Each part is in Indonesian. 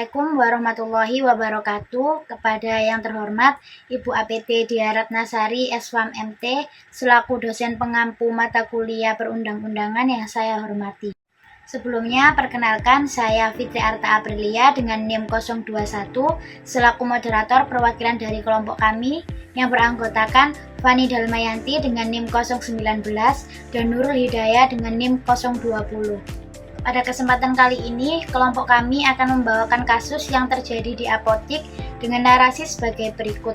Assalamualaikum warahmatullahi wabarakatuh. Kepada yang terhormat Ibu APT Diah Ratnasari, S.Fam MT, selaku dosen pengampu mata kuliah perundang-undangan yang saya hormati. Sebelumnya, perkenalkan saya Fitri Arta Aprilia dengan NIM 021 selaku moderator perwakilan dari kelompok kami yang beranggotakan Fani Dalmayanti dengan NIM 019 dan Nurul Hidayah dengan NIM 020. Pada kesempatan kali ini, kelompok kami akan membawakan kasus yang terjadi di apotik dengan narasi sebagai berikut.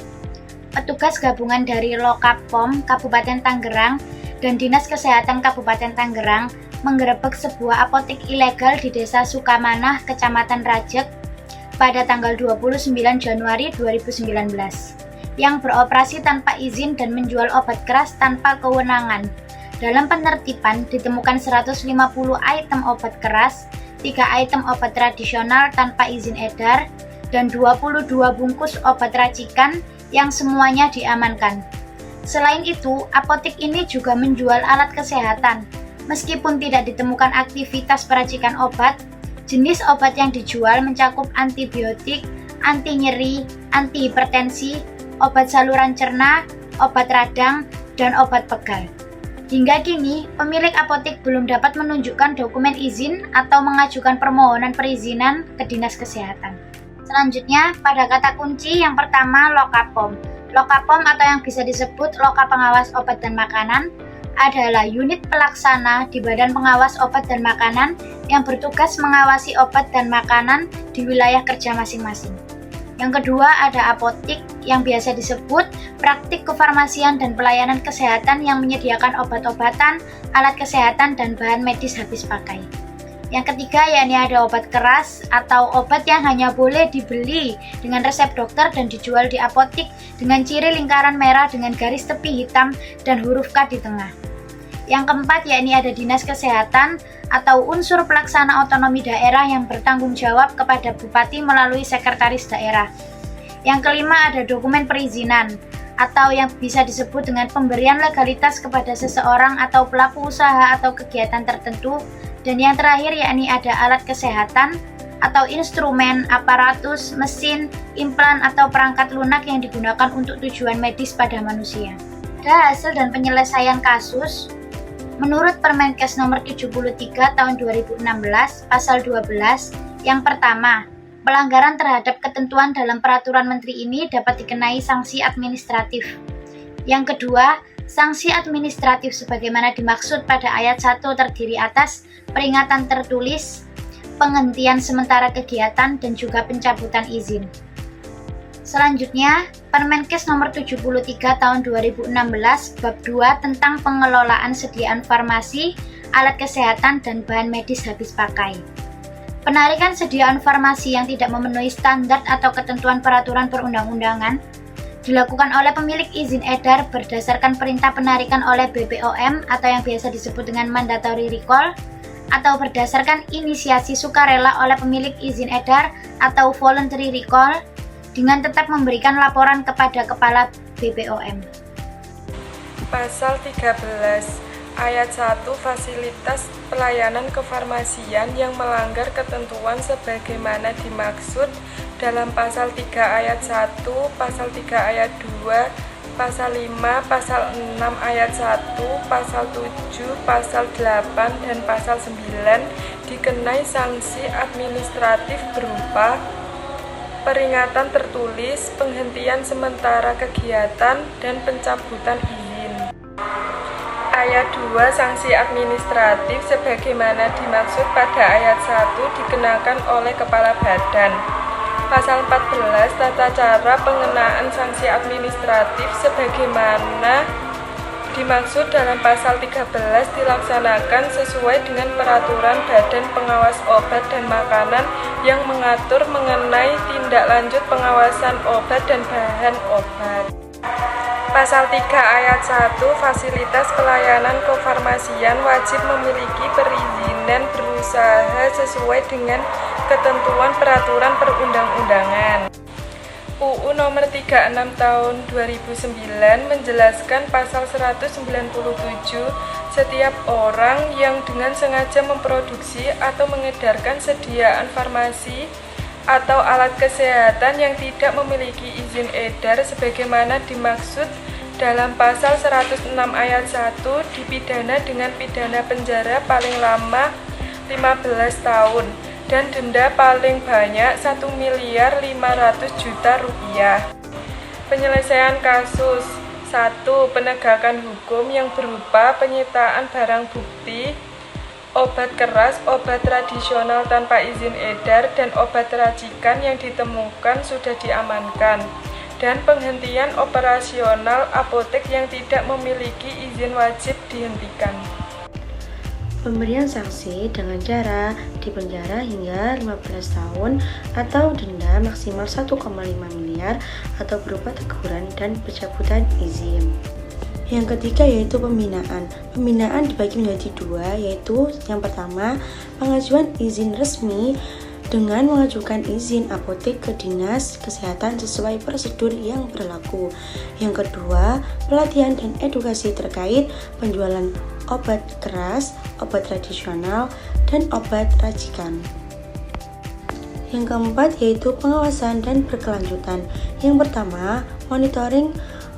Petugas gabungan dari Lokapom Kabupaten Tangerang dan Dinas Kesehatan Kabupaten Tangerang menggerebek sebuah apotik ilegal di Desa Sukamanah, Kecamatan Rajek pada tanggal 29 Januari 2019 yang beroperasi tanpa izin dan menjual obat keras tanpa kewenangan. Dalam penertiban ditemukan 150 item obat keras, 3 item obat tradisional tanpa izin edar, dan 22 bungkus obat racikan yang semuanya diamankan. Selain itu, apotik ini juga menjual alat kesehatan. Meskipun tidak ditemukan aktivitas peracikan obat, jenis obat yang dijual mencakup antibiotik, anti nyeri, anti hipertensi, obat saluran cerna, obat radang, dan obat pegal. Hingga kini, pemilik apotik belum dapat menunjukkan dokumen izin atau mengajukan permohonan perizinan ke Dinas Kesehatan. Selanjutnya, pada kata kunci yang pertama, Lokapom. Lokapom atau yang bisa disebut Loka Pengawas Obat dan Makanan adalah unit pelaksana di Badan Pengawas Obat dan Makanan yang bertugas mengawasi obat dan makanan di wilayah kerja masing-masing. Yang kedua ada apotik yang biasa disebut praktik kefarmasian dan pelayanan kesehatan yang menyediakan obat-obatan, alat kesehatan, dan bahan medis habis pakai. Yang ketiga yakni ada obat keras atau obat yang hanya boleh dibeli dengan resep dokter dan dijual di apotik dengan ciri lingkaran merah dengan garis tepi hitam dan huruf K di tengah. Yang keempat yakni ada Dinas Kesehatan atau unsur pelaksana otonomi daerah yang bertanggung jawab kepada Bupati melalui Sekretaris Daerah. Yang kelima ada dokumen perizinan atau yang bisa disebut dengan pemberian legalitas kepada seseorang atau pelaku usaha atau kegiatan tertentu. Dan yang terakhir yakni ada alat kesehatan atau instrumen, aparatus, mesin, implan atau perangkat lunak yang digunakan untuk tujuan medis pada manusia. Ada hasil dan penyelesaian kasus. Menurut Permenkes nomor 73 tahun 2016 pasal 12, yang pertama, pelanggaran terhadap ketentuan dalam peraturan menteri ini dapat dikenai sanksi administratif. Yang kedua, sanksi administratif sebagaimana dimaksud pada ayat 1 terdiri atas peringatan tertulis, penghentian sementara kegiatan, dan juga pencabutan izin. Selanjutnya, Permenkes nomor 73 tahun 2016 bab 2 tentang pengelolaan sediaan farmasi, alat kesehatan, dan bahan medis habis pakai. Penarikan sediaan farmasi yang tidak memenuhi standar atau ketentuan peraturan perundang-undangan dilakukan oleh pemilik izin edar berdasarkan perintah penarikan oleh BPOM atau yang biasa disebut dengan mandatory recall, atau berdasarkan inisiasi sukarela oleh pemilik izin edar atau voluntary recall dengan tetap memberikan laporan kepada Kepala BPOM. Pasal 13 Ayat 1 fasilitas pelayanan kefarmasian yang melanggar ketentuan sebagaimana dimaksud dalam pasal 3 ayat 1, pasal 3 ayat 2, pasal 5, pasal 6 ayat 1, pasal 7, pasal 8, dan pasal 9 dikenai sanksi administratif berupa peringatan tertulis, penghentian sementara kegiatan, dan pencabutan izin. Ayat 2 sanksi administratif sebagaimana dimaksud pada ayat 1 dikenakan oleh Kepala Badan. Pasal 14 tata cara pengenaan sanksi administratif sebagaimana dimaksud dalam pasal 13 dilaksanakan sesuai dengan peraturan Badan Pengawas Obat dan Makanan yang mengatur mengenai tindak lanjut pengawasan obat dan bahan obat. Pasal 3 ayat 1 fasilitas pelayanan kefarmasian wajib memiliki perizinan berusaha sesuai dengan ketentuan peraturan perundang-undangan. UU nomor 36 tahun 2009 menjelaskan pasal 197 setiap orang yang dengan sengaja memproduksi atau mengedarkan sediaan farmasi atau alat kesehatan yang tidak memiliki izin edar sebagaimana dimaksud dalam pasal 106 ayat 1 dipidana dengan pidana penjara paling lama 15 tahun dan denda paling banyak 1.500.000.000 rupiah. Penyelesaian kasus 1. Penegakan hukum yang berupa penyitaan barang bukti, obat keras, obat tradisional tanpa izin edar, dan obat racikan yang ditemukan sudah diamankan, dan penghentian operasional apotek yang tidak memiliki izin wajib dihentikan. Pemberian sanksi dengan cara dipenjara hingga 15 tahun atau denda maksimal 1,5 miliar atau berupa teguran dan pencabutan izin. Yang ketiga yaitu pembinaan. Pembinaan dibagi menjadi dua, yaitu yang pertama pengajuan izin resmi dengan mengajukan izin apotek ke Dinas Kesehatan sesuai prosedur yang berlaku. Yang kedua, pelatihan dan edukasi terkait penjualan obat keras, obat tradisional, dan obat racikan. Yang keempat yaitu pengawasan dan berkelanjutan. Yang pertama, monitoring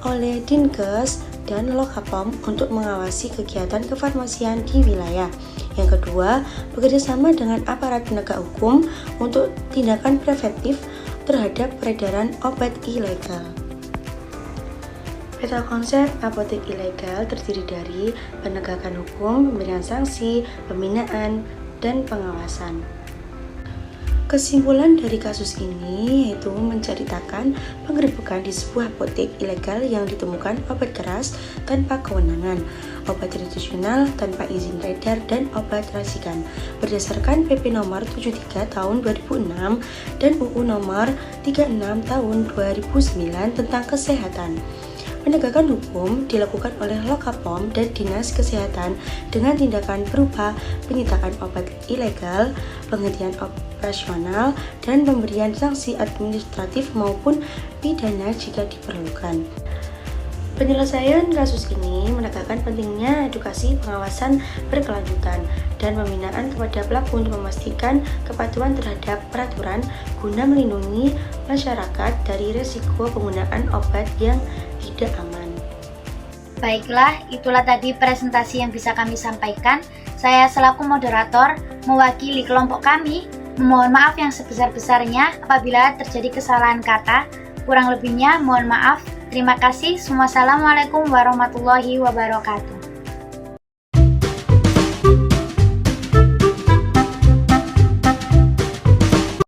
oleh Dinkes dan Lokapom untuk mengawasi kegiatan kefarmasian di wilayah. Yang kedua, bekerjasama dengan aparat penegak hukum untuk tindakan preventif terhadap peredaran obat ilegal. Peta konsep apotek ilegal terdiri dari penegakan hukum, pemberian sanksi, pembinaan, dan pengawasan. Kesimpulan dari kasus ini yaitu menceritakan penggerebekan di sebuah apotek ilegal yang ditemukan obat keras tanpa kewenangan, obat tradisional tanpa izin edar, dan obat racikan berdasarkan PP nomor 73 tahun 2006 dan UU nomor 36 tahun 2009 tentang kesehatan. Penegakan hukum dilakukan oleh Lokapom dan Dinas Kesehatan dengan tindakan berupa penyitaan obat ilegal, penghentian operasional, dan pemberian sanksi administratif maupun pidana jika diperlukan. Penyelesaian kasus ini menegakkan pentingnya edukasi pengawasan berkelanjutan dan pembinaan kepada pelaku untuk memastikan kepatuhan terhadap peraturan guna melindungi masyarakat dari risiko penggunaan obat yang tidak aman. Baiklah, itulah tadi presentasi yang bisa kami sampaikan. Saya selaku moderator mewakili kelompok kami memohon maaf yang sebesar-besarnya apabila terjadi kesalahan kata. Kurang lebihnya mohon maaf. Terima kasih. Wassalamualaikum warahmatullahi wabarakatuh.